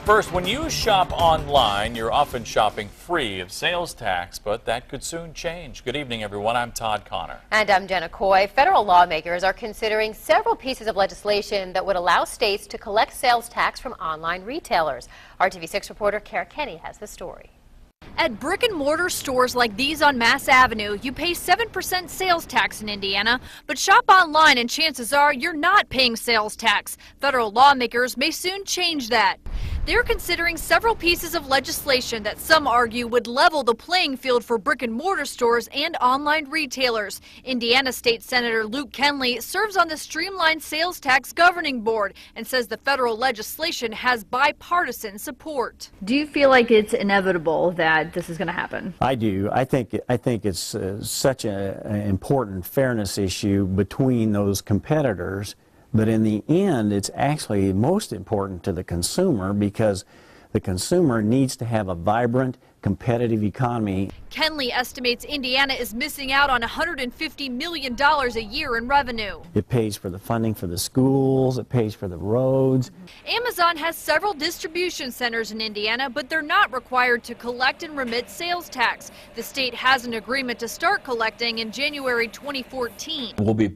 First, when you shop online, you're often shopping free of sales tax, but that could soon change. Good evening, everyone. I'm Todd Connor. And I'm Jenna Coy. Federal lawmakers are considering several pieces of legislation that would allow states to collect sales tax from online retailers. Our TV6 reporter Kara Kenny has the story. At brick-and-mortar stores like these on Mass Avenue, you pay 7% sales tax in Indiana, but shop online and chances are you're not paying sales tax. Federal lawmakers may soon change that. They're considering several pieces of legislation that some argue would level the playing field for brick-and-mortar stores and online retailers. Indiana State Senator Luke Kenley serves on the Streamlined Sales Tax Governing Board and says the federal legislation has bipartisan support. Do you feel like it's inevitable that this is going to happen? I do. I think it's such an important fairness issue between those competitors. But in the end, it's actually most important to the consumer because the consumer needs to have a vibrant, competitive economy. Kenley estimates Indiana is missing out on $150 million a year in revenue. It pays for the funding for the schools, it pays for the roads. Amazon has several distribution centers in Indiana, but they're not required to collect and remit sales tax. The state has an agreement to start collecting in January 2014. We'll be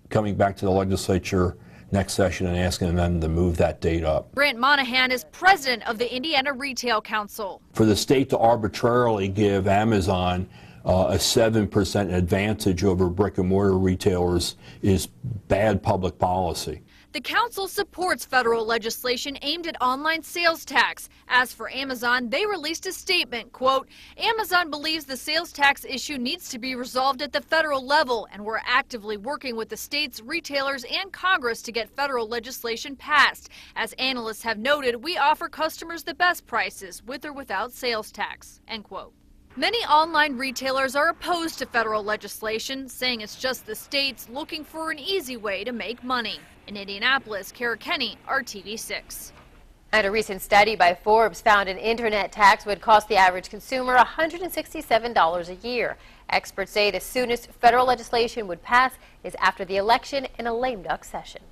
coming back to the legislature next session and asking them to move that date up. Grant Monahan is president of the Indiana Retail Council. For the state to arbitrarily give Amazon a 7% advantage over brick and mortar retailers is bad public policy. The council supports federal legislation aimed at online sales tax. As for Amazon, they released a statement, quote, Amazon believes the sales tax issue needs to be resolved at the federal level, and we're actively working with the states, retailers, and Congress to get federal legislation passed. As analysts have noted, we offer customers the best prices, with or without sales tax, end quote. Many online retailers are opposed to federal legislation, saying it's just the states looking for an easy way to make money. In Indianapolis, Kara Kenny, RTV6. And a recent study by Forbes found an internet tax would cost the average consumer $167 a year. Experts say the soonest federal legislation would pass is after the election in a lame duck session.